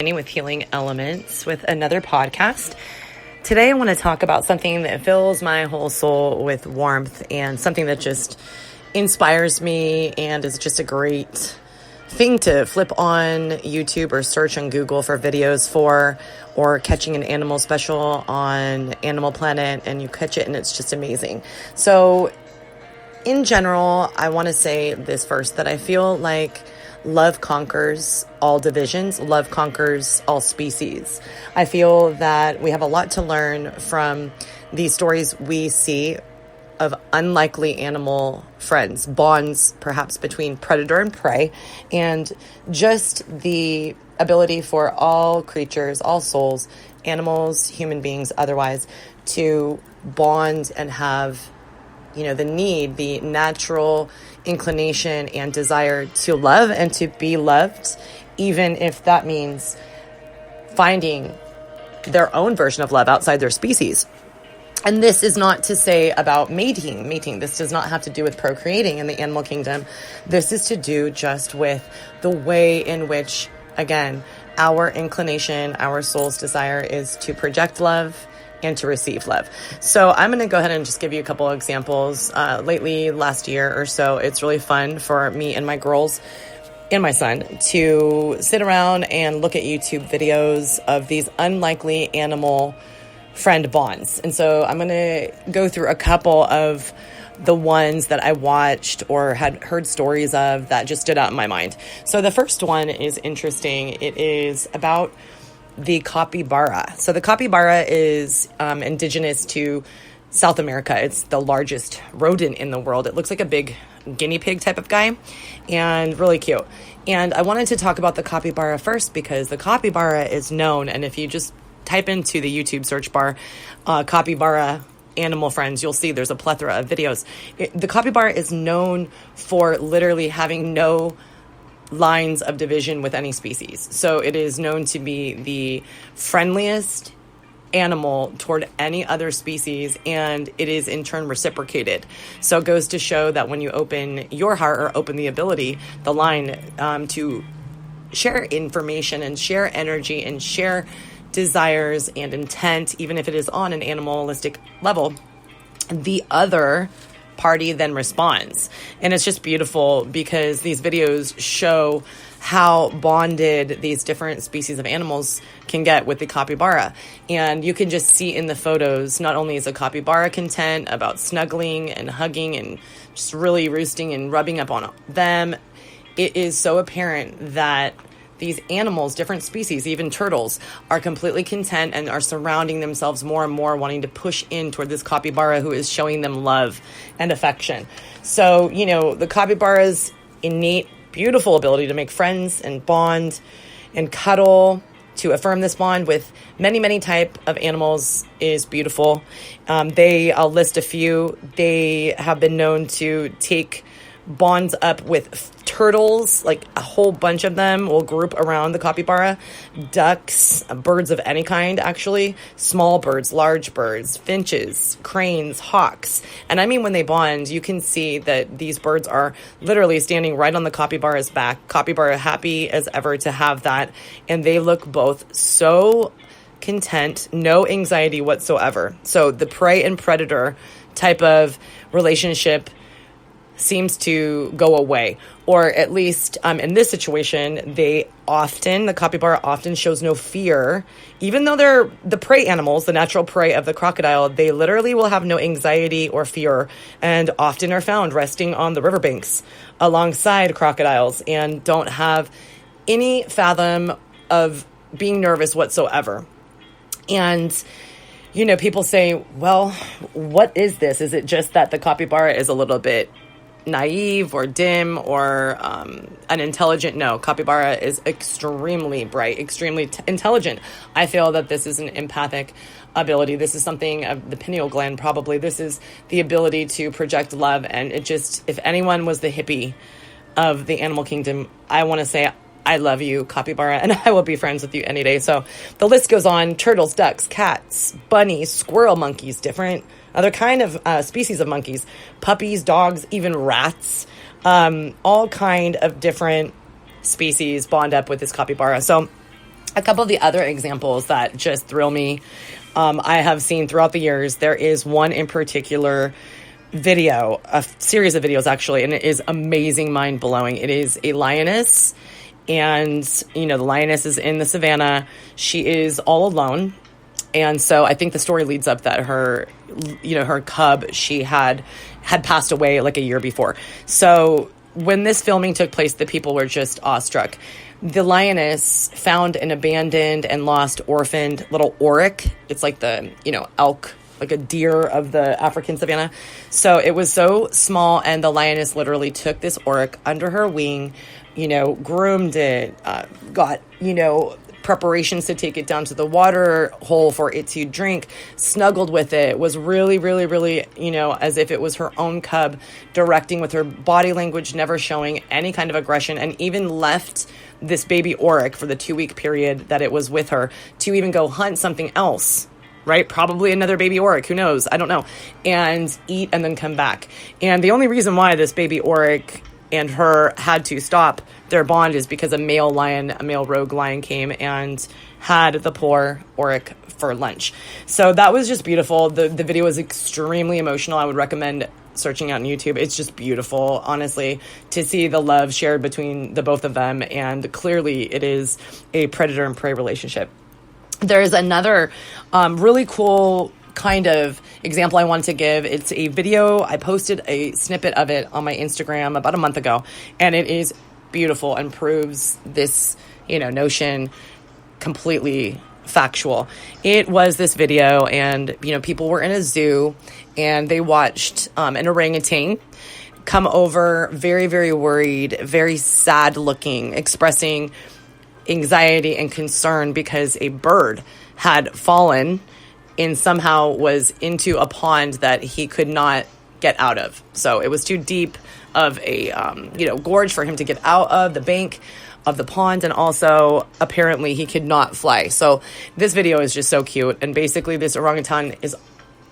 With Healing Elements with another podcast. Today I want to talk about something that fills my whole soul with warmth and something that just inspires me and is just a great thing to flip on YouTube or search on Google for videos for, or catching an animal special on Animal Planet and you catch it and it's just amazing. So in general, I want to say this first, that I feel like love conquers all divisions. Love conquers all species. I feel that we have a lot to learn from these stories we see of unlikely animal friends, bonds perhaps between predator and prey, and just the ability for all creatures, all souls, animals, human beings, otherwise, to bond and have the natural inclination and desire to love and to be loved, even if that means finding their own version of love outside their species. And this is not to say about mating. This does not have to do with procreating in the animal kingdom. This is to do just with the way in which, again, our inclination, our soul's desire is to project love and to receive love. So I'm going to go ahead and just give you a couple of examples. Lately, last year or so, it's really fun for me and my girls and my son to sit around and look at YouTube videos of these unlikely animal friend bonds. And so I'm going to go through a couple of the ones that I watched or had heard stories of that just stood out in my mind. So the first one is interesting. It is about the Copybara. So the Copybara is indigenous to South America. It's the largest rodent in the world. It looks like a big guinea pig type of guy and really cute. And I wanted to talk about the Copybara first because the Copybara is known, and if you just type into the YouTube search bar, Copybara animal friends, you'll see there's a plethora of videos. The Copybara is known for literally having no lines of division with any species. So it is known to be the friendliest animal toward any other species, and it is in turn reciprocated. So it goes to show that when you open your heart or open the ability, the line to share information and share energy and share desires and intent, even if it is on an animalistic level, the other party then responds. And it's just beautiful because these videos show how bonded these different species of animals can get with the Copybara. And you can just see in the photos, not only is a Copybara content about snuggling and hugging and just really roosting and rubbing up on them, it is so apparent that these animals, different species, even turtles, are completely content and are surrounding themselves more and more, wanting to push in toward this Copybara who is showing them love and affection. So, the Copybara's innate, beautiful ability to make friends and bond and cuddle, to affirm this bond with many, many type of animals is beautiful. I'll list a few. They have been known to take bonds up with turtles, like a whole bunch of them will group around the Copybara, ducks, birds of any kind, actually, small birds, large birds, finches, cranes, hawks. And I mean, when they bond, you can see that these birds are literally standing right on the Copybara's back. Copybara happy as ever to have that. And they look both so content, no anxiety whatsoever. So the prey and predator type of relationship seems to go away, or at least in this situation, the Copybara often shows no fear, even though they're the prey animals, the natural prey of the crocodile. They literally will have no anxiety or fear, and often are found resting on the riverbanks alongside crocodiles and don't have any fathom of being nervous whatsoever. And people say, well, what is this? Is it just that the Copybara is a little bit naive or dim or unintelligent? No, Copybara is extremely bright, extremely intelligent. I feel that this is an empathic ability. This is something of the pineal gland, probably. This is the ability to project love. And it just, if anyone was the hippie of the animal kingdom, I want to say, I love you, Copybara, and I will be friends with you any day. So the list goes on. Turtles, ducks, cats, bunnies, squirrel monkeys, different other kind of species of monkeys, puppies, dogs, even rats, all kind of different species bond up with this Copybara. So A couple of the other examples that just thrill me, I have seen throughout the years. There is one in particular video, a series of videos actually, and it is amazing, mind-blowing. It is a lioness, and, the lioness is in the savannah. She is all alone. And so I think the story leads up that her cub, she had passed away like a year before. So when this filming took place, the people were just awestruck. The lioness found an abandoned and lost orphaned little oryx. It's like the, elk, like a deer of the African savannah. So it was so small, and the lioness literally took this oryx under her wing, groomed it, got, preparations to take it down to the water hole for it to drink, snuggled with it, was really, really, really, as if it was her own cub, directing with her body language, never showing any kind of aggression, and even left this baby oryx for the 2-week period that it was with her to even go hunt something else, right? Probably another baby oryx, who knows? I don't know. And eat and then come back. And the only reason why this baby oryx and her had to stop their bond is because a male rogue lion came and had the poor oryx for lunch. So that was just beautiful. The video was extremely emotional. I would recommend searching out on YouTube. It's just beautiful, honestly, to see the love shared between the both of them. And clearly it is a predator and prey relationship. There's another really cool kind of example I wanted to give. It's a video. I posted a snippet of it on my Instagram about a month ago, and it is beautiful and proves this, notion completely factual. It was this video, and, people were in a zoo, and they watched an orangutan come over, very, very worried, very sad looking, expressing anxiety and concern because a bird had fallen and somehow was into a pond that he could not get out of. So it was too deep of a, gorge for him to get out of the bank of the pond. And also, apparently, he could not fly. So this video is just so cute. And basically, this orangutan is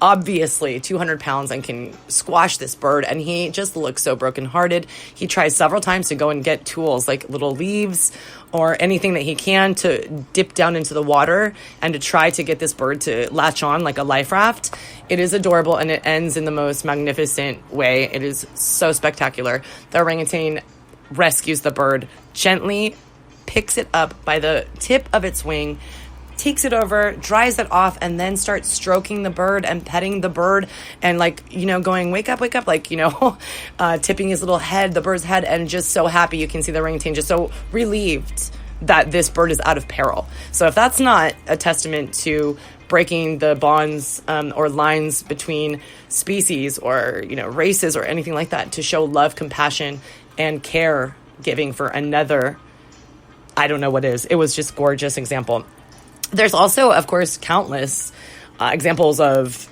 obviously 200 pounds and can squash this bird. And he just looks so brokenhearted. He tries several times to go and get tools like little leaves or anything that he can to dip down into the water and to try to get this bird to latch on like a life raft. It is adorable, and it ends in the most magnificent way. It is so spectacular. The orangutan rescues the bird, gently picks it up by the tip of its wing, takes it over, dries it off, and then starts stroking the bird and petting the bird and going, wake up, tipping his little head, the bird's head, and just so happy. You can see the orangutan just so relieved that this bird is out of peril. So if that's not a testament to breaking the bonds or lines between species or, races or anything like that, to show love, compassion, and care giving for another, I don't know what is. It was just gorgeous example. There's also, of course, countless examples of,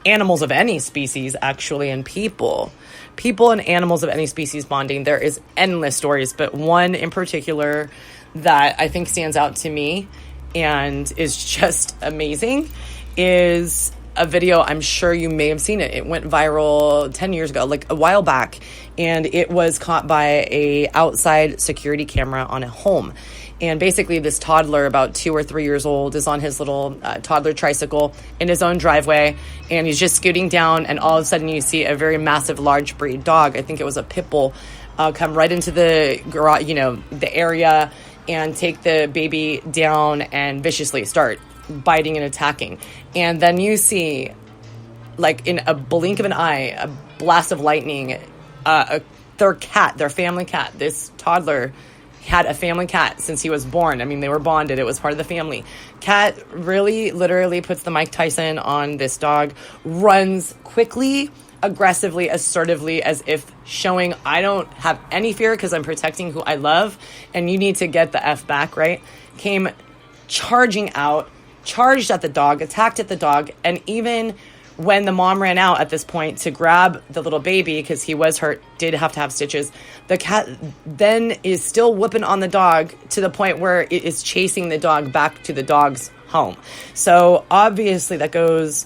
animals of any species, actually, and people and animals of any species bonding. There is endless stories, but one in particular that I think stands out to me and is just amazing is a video. I'm sure you may have seen it. It went viral 10 years ago, like a while back, and it was caught by a outside security camera on a home. And basically this toddler, about 2 or 3 years old, is on his little toddler tricycle in his own driveway, and he's just scooting down, and all of a sudden you see a very massive, large breed dog, I think it was a pit bull, come right into the garage, the area, and take the baby down and viciously start biting and attacking. And then you see, like in a blink of an eye, a blast of lightning, their family cat, this toddler had a family cat since he was born. I mean, they were bonded. It was part of the family. Cat really literally puts the Mike Tyson on this dog, runs quickly, aggressively, assertively, as if showing, I don't have any fear because I'm protecting who I love, and you need to get the F back, right? Came charging out, charged at the dog, attacked at the dog, and even when the mom ran out at this point to grab the little baby because he was hurt, did have to have stitches, the cat then is still whipping on the dog to the point where it is chasing the dog back to the dog's home. So obviously that goes,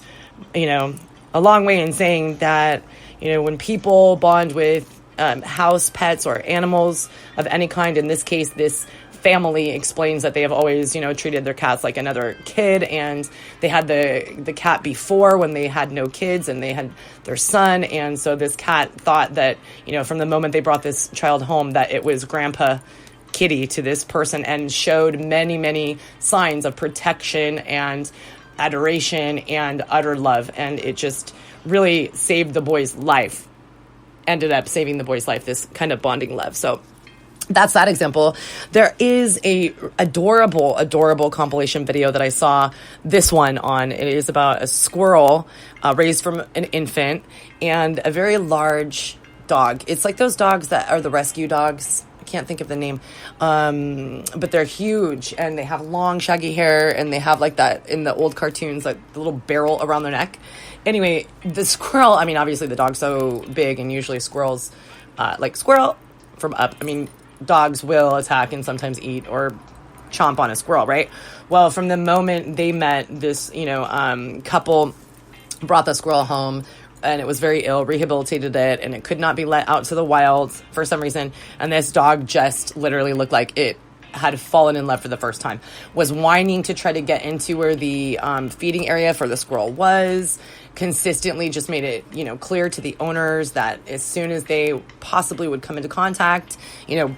a long way in saying that, when people bond with house pets or animals of any kind, in this case, this family explains that they have always, treated their cats like another kid, and they had the cat before when they had no kids and they had their son. And so this cat thought that, from the moment they brought this child home, that it was Grandpa Kitty to this person, and showed many, many signs of protection and adoration and utter love. And it just really saved the boy's life, ended up saving the boy's life, this kind of bonding love. So that's that example. There is a adorable compilation video that I saw this one on. It is about a squirrel raised from an infant and a very large dog. It's like those dogs that are the rescue dogs. I can't think of the name, but they're huge and they have long shaggy hair, and they have like that in the old cartoons, like the little barrel around their neck. Anyway, the squirrel, obviously the dog's so big, and usually squirrels, like squirrel from up, dogs will attack and sometimes eat or chomp on a squirrel, right? Well, from the moment they met, this, couple brought the squirrel home, and it was very ill, rehabilitated it, and it could not be let out to the wild for some reason. And this dog just literally looked like it had fallen in love for the first time, was whining to try to get into where the feeding area for the squirrel was, consistently just made it, clear to the owners that as soon as they possibly would come into contact,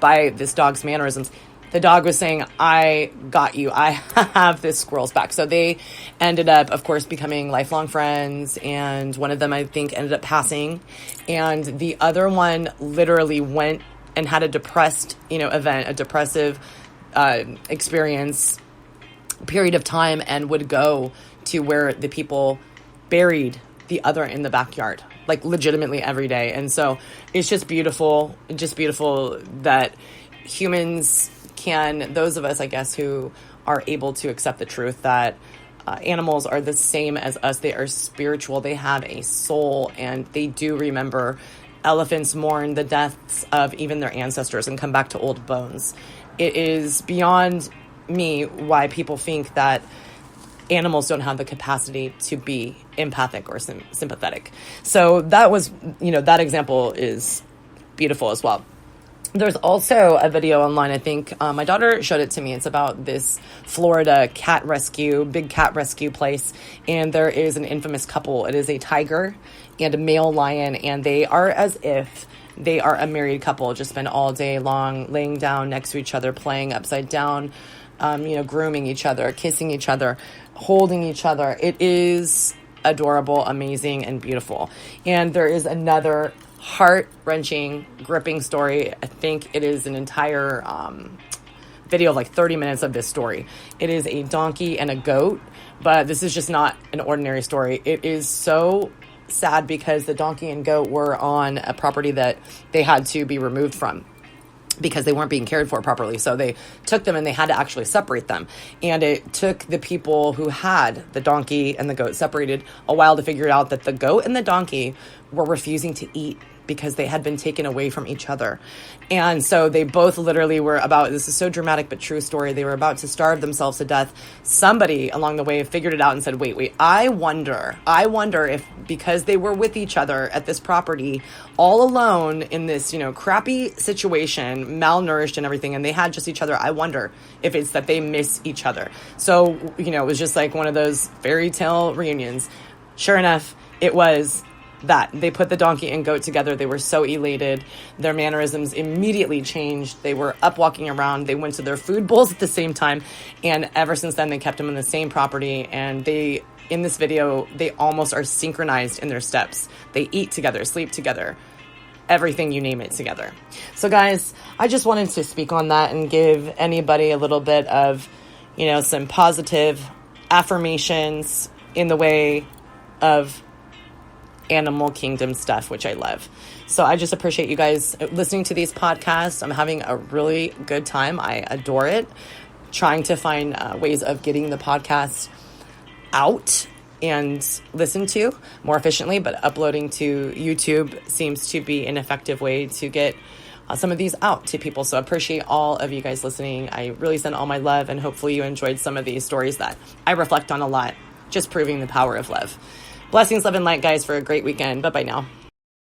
by this dog's mannerisms, the dog was saying, I got you. I have this squirrel's back. So they ended up, of course, becoming lifelong friends. And one of them, I think, ended up passing. And the other one literally went and had a depressed, event, a depressive experience, period of time, and would go to where the people buried the other in the backyard, like legitimately every day. And so it's just beautiful that humans can, those of us, I guess, who are able to accept the truth that animals are the same as us. They are spiritual. They have a soul, and they do remember. Elephants mourn the deaths of even their ancestors and come back to old bones. It is beyond me why people think that animals don't have the capacity to be empathic or sympathetic. So that was, that example is beautiful as well. There's also a video online, I think, my daughter showed it to me. It's about this Florida big cat rescue place. And there is an infamous couple. It is a tiger and a male lion. And they are as if they are a married couple, just spend all day long laying down next to each other, playing upside down, grooming each other, kissing each other, holding each other. It is adorable, amazing, and beautiful. And there is another heart-wrenching, gripping story. I think it is an entire video of like 30 minutes of this story. It is a donkey and a goat, but this is just not an ordinary story. It is so sad because the donkey and goat were on a property that they had to be removed from because they weren't being cared for properly. So they took them and they had to actually separate them. And it took the people who had the donkey and the goat separated a while to figure out that the goat and the donkey were refusing to eat because they had been taken away from each other. And so they both literally were about, this is so dramatic but true story, they were about to starve themselves to death. Somebody along the way figured it out and said, wait, I wonder if because they were with each other at this property all alone in this, crappy situation, malnourished and everything, and they had just each other, I wonder if it's that they miss each other. So, it was just like one of those fairy tale reunions. Sure enough, it was that. They put the donkey and goat together. They were so elated. Their mannerisms immediately changed. They were up walking around. They went to their food bowls at the same time. And ever since then, they kept them on the same property. And in this video, they almost are synchronized in their steps. They eat together, sleep together, everything, you name it, together. So guys, I just wanted to speak on that and give anybody a little bit of, some positive affirmations in the way of animal kingdom stuff, which I love. So I just appreciate you guys listening to these podcasts. I'm having a really good time. I adore it. Trying to find ways of getting the podcast out and listened to more efficiently, but uploading to YouTube seems to be an effective way to get some of these out to people. So I appreciate all of you guys listening. I really send all my love, and hopefully you enjoyed some of these stories that I reflect on a lot, just proving the power of love. Blessings, love, and light, guys, for a great weekend. Bye-bye now.